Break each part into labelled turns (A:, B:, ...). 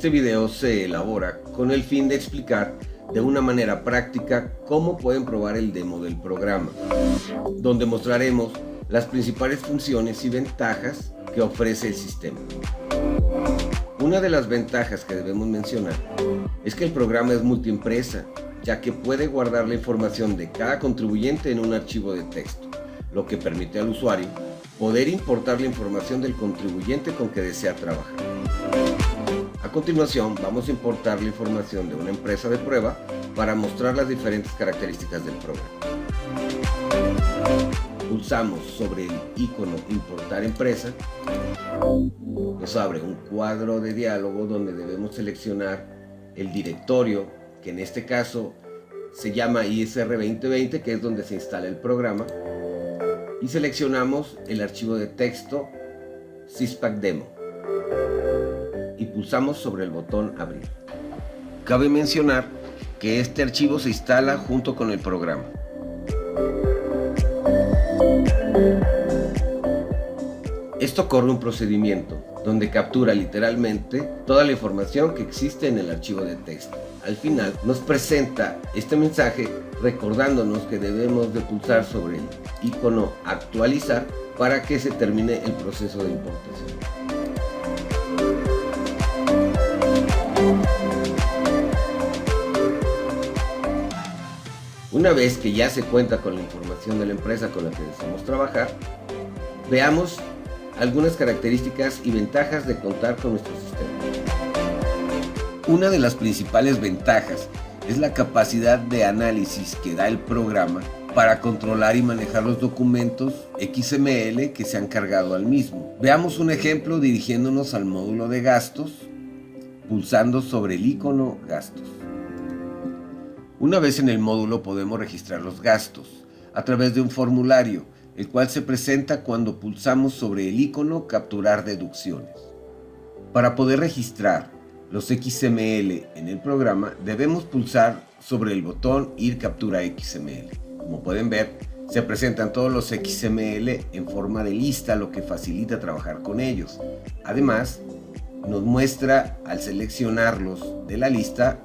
A: Este video se elabora con el fin de explicar de una manera práctica cómo pueden probar el demo del programa, donde mostraremos las principales funciones y ventajas que ofrece el sistema. Una de las ventajas que debemos mencionar es que el programa es multiempresa, ya que puede guardar la información de cada contribuyente en un archivo de texto, lo que permite al usuario poder importar la información del contribuyente con que desea trabajar. A continuación, vamos a importar la información de una empresa de prueba para mostrar las diferentes características del programa. Pulsamos sobre el icono Importar empresa. Nos abre un cuadro de diálogo donde debemos seleccionar el directorio, que en este caso se llama ISR 2020, que es donde se instala el programa, y seleccionamos el archivo de texto SysPack Demo y pulsamos sobre el botón Abrir. Cabe mencionar que este archivo se instala junto con el programa. Esto corre un procedimiento donde captura literalmente toda la información que existe en el archivo de texto. Al final nos presenta este mensaje recordándonos que debemos de pulsar sobre el icono Actualizar para que se termine el proceso de importación. Una vez que ya se cuenta con la información de la empresa con la que deseamos trabajar, veamos algunas características y ventajas de contar con nuestro sistema. Una de las principales ventajas es la capacidad de análisis que da el programa para controlar y manejar los documentos XML que se han cargado al mismo. Veamos un ejemplo dirigiéndonos al módulo de gastos, pulsando sobre el icono Gastos. Una vez en el módulo podemos registrar los gastos a través de un formulario, el cual se presenta cuando pulsamos sobre el icono Capturar deducciones. Para poder registrar los XML en el programa, debemos pulsar sobre el botón Ir Captura XML. Como pueden ver, se presentan todos los XML en forma de lista, lo que facilita trabajar con ellos. Además, nos muestra al seleccionarlos de la lista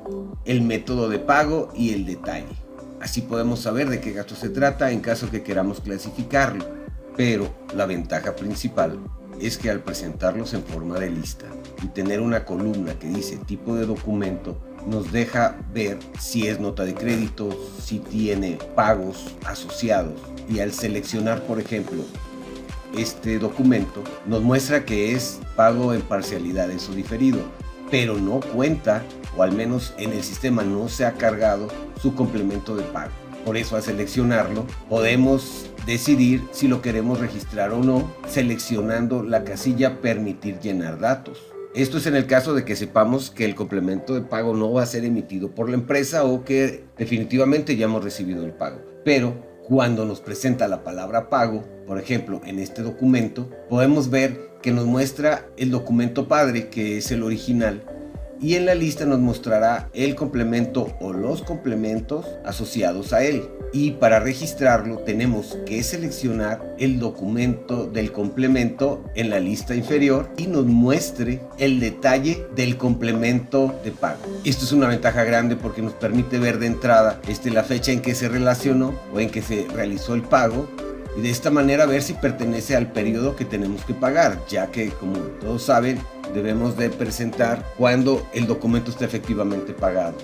A: el método de pago y el detalle. Así podemos saber de qué gasto se trata en caso que queramos clasificarlo. Pero la ventaja principal es que al presentarlos en forma de lista y tener una columna que dice tipo de documento, nos deja ver si es nota de crédito, si tiene pagos asociados, y al seleccionar, por ejemplo, este documento nos muestra que es pago en parcialidades o diferido, pero no cuenta, o al menos en el sistema no se ha cargado su complemento de pago. Por eso al seleccionarlo podemos decidir si lo queremos registrar o no, seleccionando la casilla Permitir llenar datos. Esto es en el caso de que sepamos que el complemento de pago no va a ser emitido por la empresa o que definitivamente ya hemos recibido el pago. Pero cuando nos presenta la palabra pago, por ejemplo en este documento, podemos ver que nos muestra el documento padre, que es el original, y en la lista nos mostrará el complemento o los complementos asociados a él. Y para registrarlo tenemos que seleccionar el documento del complemento en la lista inferior y nos muestre el detalle del complemento de pago. Esto es una ventaja grande porque nos permite ver de entrada la fecha en que se relacionó o en que se realizó el pago, y de esta manera ver si pertenece al periodo que tenemos que pagar, ya que, como todos saben, debemos de presentar cuando el documento está efectivamente pagado.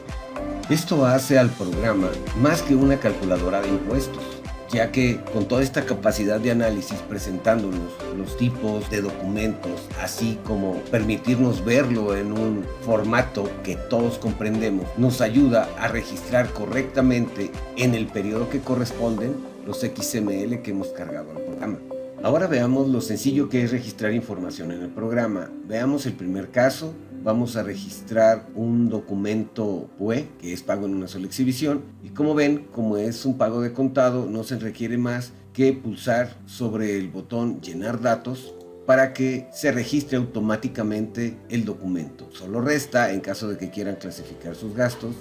A: Esto hace al programa más que una calculadora de impuestos, ya que con toda esta capacidad de análisis presentándonos los tipos de documentos, así como permitirnos verlo en un formato que todos comprendemos, nos ayuda a registrar correctamente en el periodo que corresponden los XML que hemos cargado al programa. Ahora veamos lo sencillo que es registrar información en el programa. Veamos el primer caso. Vamos a registrar un documento PUE, que es pago en una sola exhibición, y como ven, como es un pago de contado, no se requiere más que pulsar sobre el botón Llenar datos para que se registre automáticamente el documento. Solo resta, en caso de que quieran clasificar sus gastos,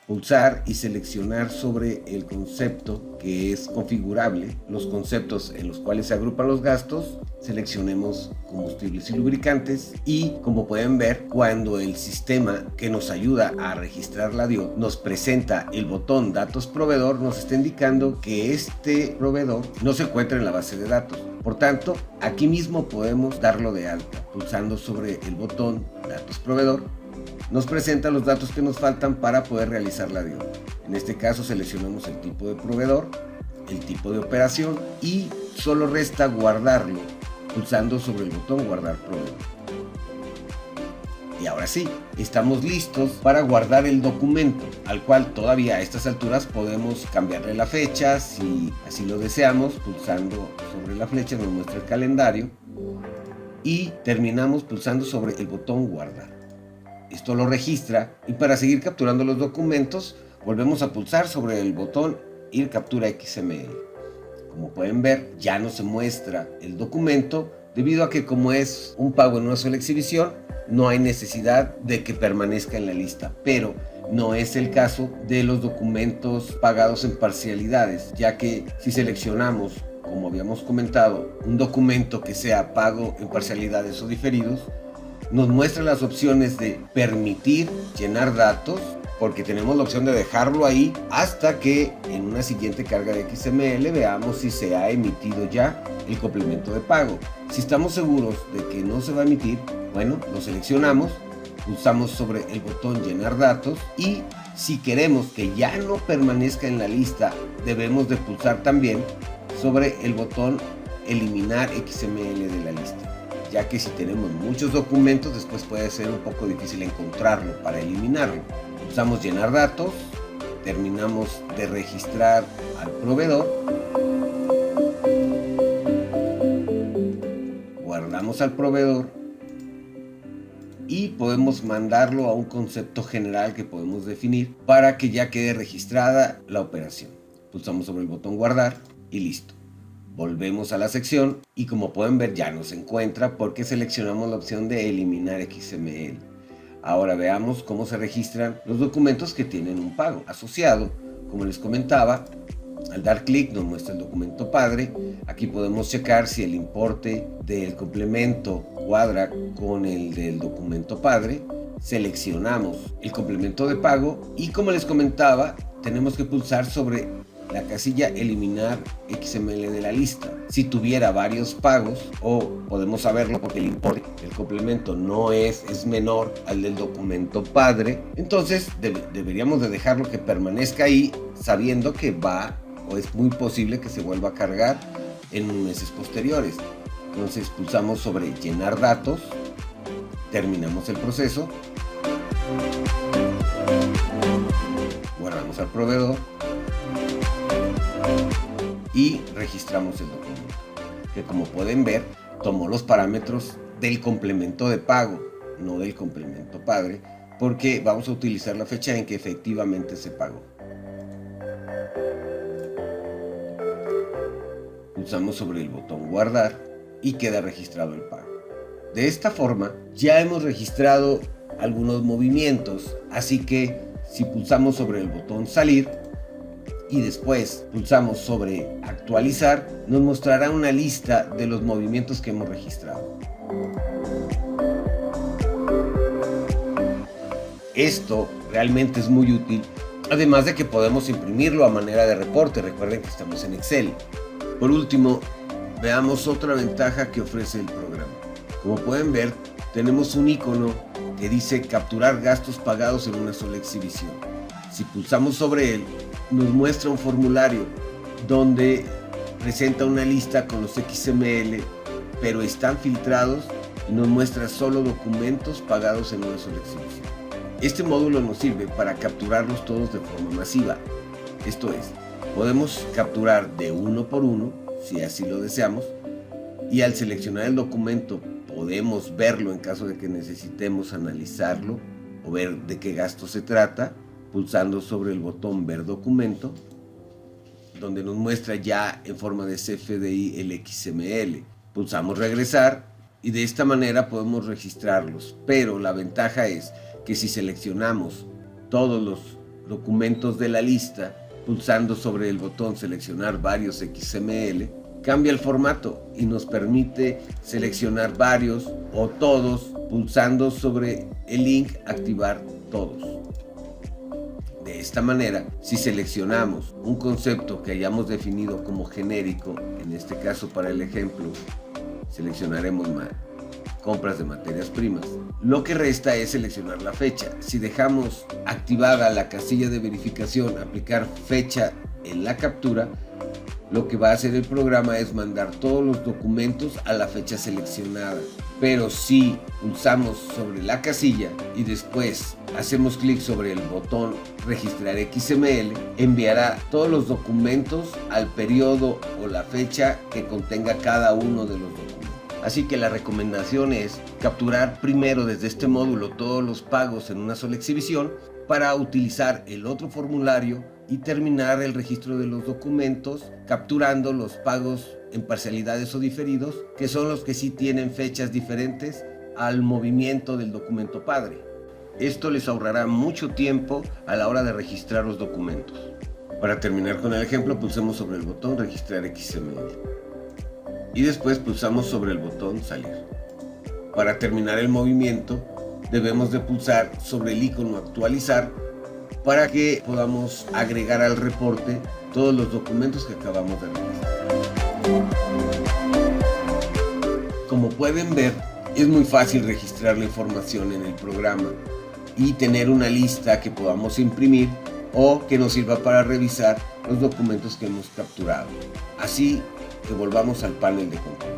A: pulsar y seleccionar sobre el concepto que es configurable, los conceptos en los cuales se agrupan los gastos. Seleccionemos combustibles y lubricantes y, como pueden ver, cuando el sistema que nos ayuda a registrar la DIOT nos presenta el botón datos proveedor, nos está indicando que este proveedor no se encuentra en la base de datos. Por tanto, aquí mismo podemos darlo de alta. Pulsando sobre el botón datos proveedor, nos presenta los datos que nos faltan para poder realizar la DIOT. En este caso seleccionamos el tipo de proveedor, el tipo de operación y solo resta guardarlo pulsando sobre el botón guardar proveedor. Y ahora sí, estamos listos para guardar el documento, al cual todavía a estas alturas podemos cambiarle la fecha si así lo deseamos. Pulsando sobre la flecha nos muestra el calendario y terminamos pulsando sobre el botón guardar. Esto lo registra y para seguir capturando los documentos volvemos a pulsar sobre el botón ir captura XML. Como pueden ver, ya no se muestra el documento debido a que, como es un pago en una sola exhibición, no hay necesidad de que permanezca en la lista, pero no es el caso de los documentos pagados en parcialidades, ya que si seleccionamos, como habíamos comentado, un documento que sea pago en parcialidades o diferidos, nos muestra las opciones de permitir llenar datos, porque tenemos la opción de dejarlo ahí hasta que en una siguiente carga de XML veamos si se ha emitido ya el complemento de pago. Si estamos seguros de que no se va a emitir, bueno, lo seleccionamos, pulsamos sobre el botón llenar datos y si queremos que ya no permanezca en la lista, debemos de pulsar también sobre el botón eliminar XML de la lista, ya que si tenemos muchos documentos después puede ser un poco difícil encontrarlo para eliminarlo. Pulsamos llenar datos, terminamos de registrar al proveedor, guardamos al proveedor y podemos mandarlo a un concepto general que podemos definir para que ya quede registrada la operación. Pulsamos sobre el botón guardar y listo. Volvemos a la sección y, como pueden ver, ya no se encuentra porque seleccionamos la opción de eliminar XML. Ahora veamos cómo se registran los documentos que tienen un pago asociado. Como les comentaba, al dar clic nos muestra el documento padre. Aquí podemos checar si el importe del complemento cuadra con el del documento padre. Seleccionamos el complemento de pago y, como les comentaba, tenemos que pulsar sobre la casilla eliminar XML de la lista. Si tuviera varios pagos, o podemos saberlo porque el importe del complemento no es menor al del documento padre, entonces deberíamos de dejarlo que permanezca ahí, sabiendo que va o es muy posible que se vuelva a cargar en meses posteriores. Entonces pulsamos sobre llenar datos, terminamos el proceso, guardamos al proveedor y registramos el documento, que, como pueden ver, tomó los parámetros del complemento de pago, no del complemento padre, porque vamos a utilizar la fecha en que efectivamente se pagó. Pulsamos sobre el botón guardar y queda registrado el pago. De esta forma ya hemos registrado algunos movimientos, así que si pulsamos sobre el botón salir y después pulsamos sobre actualizar, nos mostrará una lista de los movimientos que hemos registrado. Esto realmente es muy útil, además de que podemos imprimirlo a manera de reporte. Recuerden que estamos en Excel. Por último, veamos otra ventaja que ofrece el programa. Como pueden ver, tenemos un icono que dice capturar gastos pagados en una sola exhibición. Si pulsamos sobre él, nos muestra un formulario donde presenta una lista con los XML, pero están filtrados y nos muestra solo documentos pagados en una sola exhibición. Este módulo nos sirve para capturarlos todos de forma masiva. Esto es, podemos capturar de uno por uno, si así lo deseamos, y al seleccionar el documento podemos verlo en caso de que necesitemos analizarlo o ver de qué gasto se trata, pulsando sobre el botón ver documento, donde nos muestra ya en forma de CFDI el XML. Pulsamos regresar y de esta manera podemos registrarlos, pero la ventaja es que si seleccionamos todos los documentos de la lista, pulsando sobre el botón seleccionar varios XML, cambia el formato y nos permite seleccionar varios o todos pulsando sobre el link activar todos. De esta manera, si seleccionamos un concepto que hayamos definido como genérico, en este caso para el ejemplo, seleccionaremos compras de materias primas. Lo que resta es seleccionar la fecha. Si dejamos activada la casilla de verificación, aplicar fecha en la captura, lo que va a hacer el programa es mandar todos los documentos a la fecha seleccionada. Pero si pulsamos sobre la casilla y después hacemos clic sobre el botón registrar XML, enviará todos los documentos al periodo o la fecha que contenga cada uno de los documentos. Así que la recomendación es capturar primero desde este módulo todos los pagos en una sola exhibición para utilizar el otro formulario y terminar el registro de los documentos capturando los pagos en parcialidades o diferidos, que son los que sí tienen fechas diferentes al movimiento del documento padre. Esto les ahorrará mucho tiempo a la hora de registrar los documentos. Para terminar con el ejemplo, pulsemos sobre el botón registrar XML y después pulsamos sobre el botón salir. Para terminar el movimiento debemos de pulsar sobre el icono actualizar para que podamos agregar al reporte todos los documentos que acabamos de registrar. Como pueden ver, es muy fácil registrar la información en el programa y tener una lista que podamos imprimir o que nos sirva para revisar los documentos que hemos capturado. Así que volvamos al panel de control.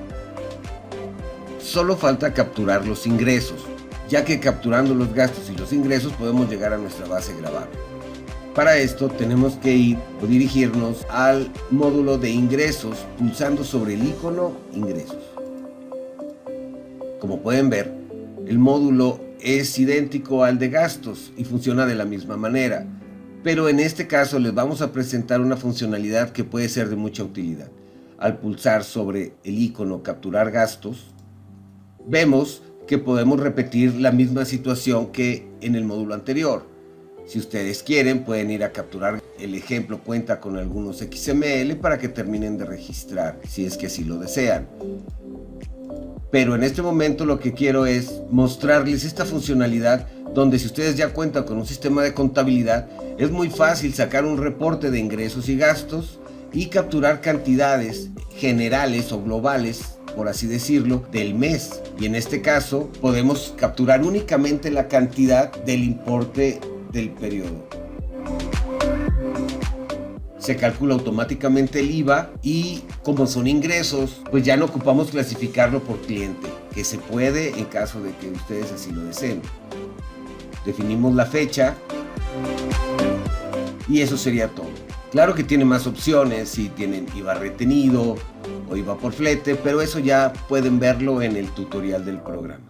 A: Solo falta capturar los ingresos, ya que capturando los gastos y los ingresos podemos llegar a nuestra base grabable. Para esto tenemos que ir o dirigirnos al módulo de ingresos pulsando sobre el icono ingresos. Como pueden ver, el módulo es idéntico al de gastos y funciona de la misma manera, pero en este caso les vamos a presentar una funcionalidad que puede ser de mucha utilidad. Al pulsar sobre el icono capturar gastos, vemos que podemos repetir la misma situación que en el módulo anterior. Si ustedes quieren, pueden ir a capturar. El ejemplo cuenta con algunos XML para que terminen de registrar, si es que así lo desean. Pero en este momento lo que quiero es mostrarles esta funcionalidad donde si ustedes ya cuentan con un sistema de contabilidad, es muy fácil sacar un reporte de ingresos y gastos y capturar cantidades generales o globales, por así decirlo, del mes. Y en este caso podemos capturar únicamente la cantidad del importe del periodo. Se calcula automáticamente el IVA y como son ingresos, pues ya no ocupamos clasificarlo por cliente, que se puede en caso de que ustedes así lo deseen. Definimos la fecha y eso sería todo. Claro que tiene más opciones, si tienen IVA retenido o IVA por flete, pero eso ya pueden verlo en el tutorial del programa.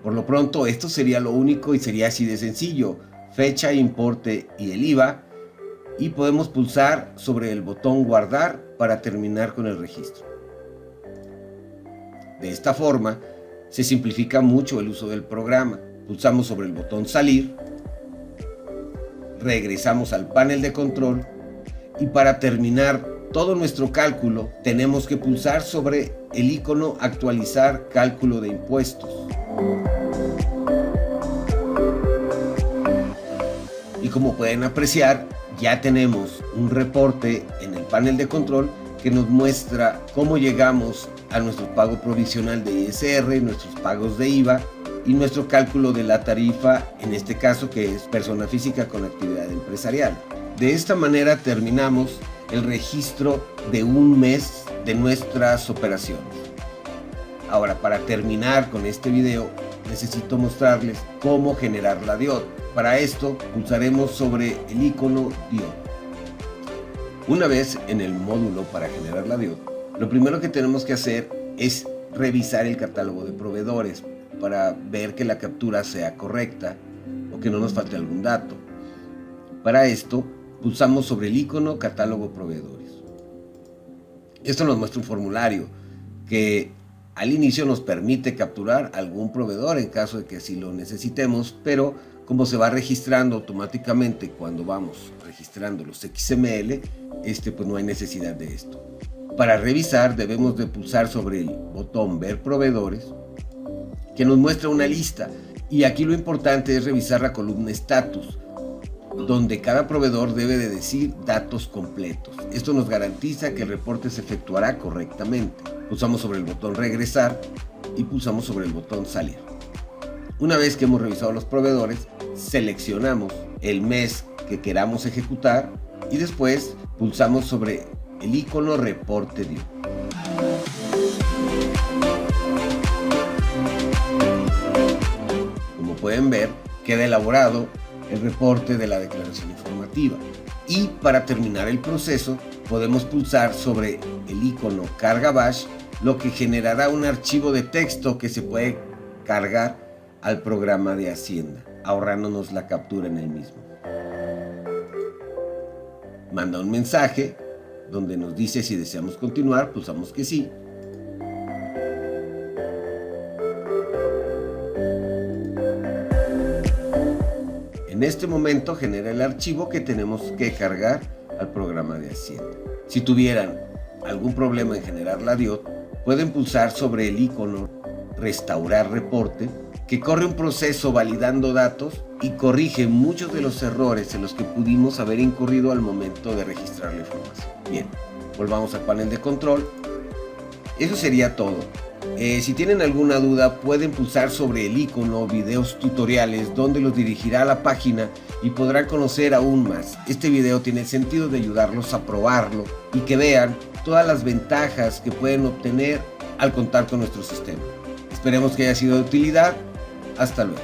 A: Por lo pronto, esto sería lo único y sería así de sencillo: fecha, importe y el IVA, y podemos pulsar sobre el botón guardar para terminar con el registro. De esta forma, se simplifica mucho el uso del programa. Pulsamos sobre el botón salir, regresamos al panel de control y para terminar todo nuestro cálculo tenemos que pulsar sobre el icono actualizar cálculo de impuestos. Y como pueden apreciar, ya tenemos un reporte en el panel de control que nos muestra cómo llegamos a nuestro pago provisional de ISR, nuestros pagos de IVA y nuestro cálculo de la tarifa, en este caso que es persona física con actividad empresarial. De esta manera terminamos el registro de un mes de nuestras operaciones. Ahora, para terminar con este video, necesito mostrarles cómo generar la DIOT. Para esto, pulsaremos sobre el icono DIOT. Una vez en el módulo para generar la DIOT, lo primero que tenemos que hacer es revisar el catálogo de proveedores para ver que la captura sea correcta o que no nos falte algún dato. Para esto, pulsamos sobre el icono catálogo proveedores. Esto nos muestra un formulario que al inicio nos permite capturar algún proveedor en caso de que así lo necesitemos, pero como se va registrando automáticamente cuando vamos registrando los XML, pues no hay necesidad de esto. Para revisar debemos de pulsar sobre el botón Ver proveedores, que nos muestra una lista, y aquí lo importante es revisar la columna Status, donde cada proveedor debe de decir datos completos. Esto nos garantiza que el reporte se efectuará correctamente. Pulsamos sobre el botón Regresar y pulsamos sobre el botón Salir. Una vez que hemos revisado los proveedores, seleccionamos el mes que queramos ejecutar y después pulsamos sobre el icono Reporte Due. Como pueden ver, queda elaborado el reporte de la declaración informativa. Y para terminar el proceso, podemos pulsar sobre el icono Carga Bash, lo que generará un archivo de texto que se puede cargar al programa de Hacienda, ahorrándonos la captura en el mismo. Manda un mensaje donde nos dice si deseamos continuar, pulsamos que sí. En este momento genera el archivo que tenemos que cargar al programa de Hacienda. Si tuvieran algún problema en generar la DIOT, pueden pulsar sobre el icono Restaurar reporte, que corre un proceso validando datos y corrige muchos de los errores en los que pudimos haber incurrido al momento de registrar la información. Bien, volvamos al panel de control. Eso sería todo. Si tienen alguna duda, pueden pulsar sobre el icono Videos Tutoriales, donde los dirigirá a la página y podrán conocer aún más. Este video tiene el sentido de ayudarlos a probarlo y que vean todas las ventajas que pueden obtener al contar con nuestro sistema. Esperemos que haya sido de utilidad. Hasta luego.